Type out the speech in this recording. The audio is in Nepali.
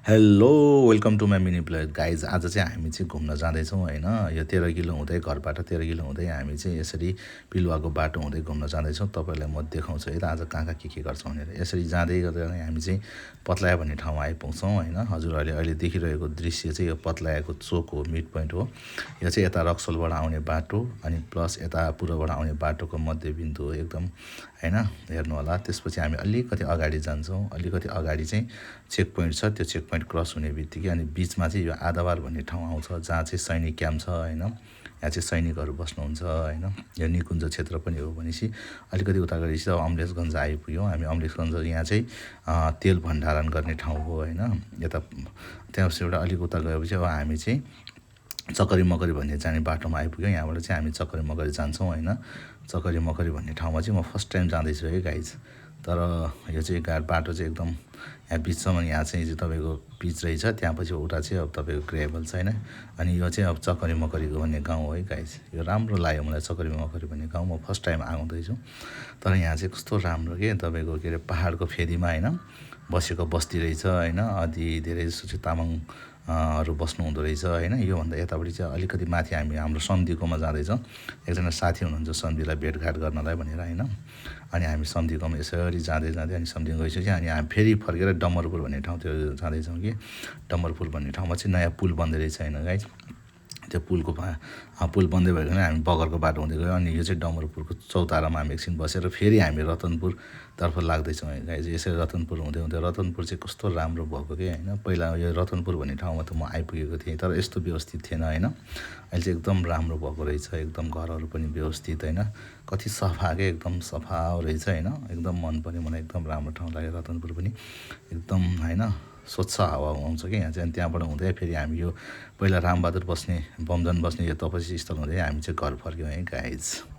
Hello welcome to my mini blog guys. आज चाहिँ हामी चाहिँ घुम्न जाँदैछौँ होइन। यो 13 किलो हुँदै घरबाट 13 किलो हुँदै हामी चाहिँ यसरी पिलुवाको बाटो हुँदै घुम्न जाँदैछौँ। तपाईँलाई म देखाउँछु है त आज कहाँ कहाँ के गर्छौँ भनेर। यसरी जाँदै गर्दा हामी चाहिँ पत्लाया भन्ने ठाउँमा आइपुग्छौँ होइन। हजुरहरूले अहिले देखिरहेको दृश्य चाहिँ यो पत्लायाको चोक हो, मिड पोइन्ट हो। यो चाहिँ यता रक्सोलबाट आउने बाटो अनि प्लस यता पूर्वबाट आउने बाटोको मध्यबिन्दु हो एकदम होइन। हेर्नु होला। त्यसपछि हामी अलिकति अगाडि जान्छौँ। अलिकति अगाडि चाहिँ चेक पोइन्ट छ। त्यो चेक पोइन्ट क्रस हुने बित्तिकै अनि बिचमा चाहिँ यो आधाबार भन्ने ठाउँ आउँछ जहाँ चाहिँ सैनिक क्याम्प छ होइन। यहाँ चाहिँ सैनिकहरू बस्नुहुन्छ होइन। यो निकुञ्ज क्षेत्र पनि हो। भनेपछि अलिकति उता गएपछि चाहिँ अमलेखगञ्ज आइपुग्यौँ हामी। अमलेखगञ्ज यहाँ चाहिँ तेल भण्डारण गर्ने ठाउँ हो होइन। यता त्यहाँबाट अलिक उता गएपछि अब हामी चाहिँ चकरी मकरी भन्ने जाने बाटोमा आइपुग्यौँ। यहाँबाट चाहिँ हामी चकरी मकरी जान्छौँ होइन। चकरी मकरी भन्ने ठाउँमा चाहिँ म फर्स्ट टाइम जाँदैछु है गाइज। तर यो चाहिँ बाटो चाहिँ एकदम यहाँ बिचसम्म यहाँ चाहिँ तपाईँको पिच रहेछ। त्यहाँपछि उता चाहिँ अब तपाईँको ग्रेभल छैन। अनि यो चाहिँ अब चकरी मकरीको भन्ने गाउँ हो है गाइज। यो राम्रो लाग्यो मलाई चकरी मकरी भन्ने गाउँ। म फर्स्ट टाइम आउँदैछु। तर यहाँ चाहिँ कस्तो राम्रो के तपाईँको के अरे पाहाडको फेदीमा होइन बसेको बस्ती रहेछ होइन। अति धेरै जस्तो चाहिँ तामाङ हरू बस्नु हुँदो रहेछ होइन। योभन्दा यतापट्टि चाहिँ अलिकति माथि हामी हाम्रो सम्धीकोमा जाँदैछौँ। एकजना साथी हुनुहुन्छ सम्धीलाई भेटघाट गर्नलाई भनेर होइन। अनि हामी सम्धीकोमा यसरी जाँदै अनि सम्धीमा गइसकेपछि अनि हामी फेरि फर्केर डम्बरपुर भन्ने ठाउँतिर जाँदैछौँ कि डम्बरपुर भन्ने ठाउँमा चाहिँ नयाँ पुल बन्दै रहेछ होइन गाइज। त्यो पुल बन्दै भएको हामी बगरको बाटो हुँदै गयो। अनि यो चाहिँ डम्बरपुरको चौतारामा हामी एकछिन बसेर फेरि हामी रतनपुरतर्फ लाग्दैछौँ गाइज। यसरी रतनपुर हुँदै रतनपुर चाहिँ कस्तो राम्रो भएको कि होइन। पहिला यो रतनपुर भन्ने ठाउँमा त म आइपुगेको थिएँ तर यस्तो व्यवस्थित थिएन होइन। अहिले चाहिँ एकदम राम्रो भएको रहेछ। एकदम घरहरू पनि व्यवस्थित होइन। कति सफा के एकदम सफा रहेछ होइन। एकदम मन पर्यो मलाई। एकदम राम्रो ठाउँ लाग्यो रतनपुर पनि एकदम होइन। स्वच्छ हावा आउँछ कि यहाँ चाहिँ। अनि त्यहाँबाट हुँदै फेरि हामी यो पहिला रामबहादुर बस्ने बमजन बस्ने यो तपस्या स्थल हुँदै हामी चाहिँ घर फर्क्यौँ है गाइज।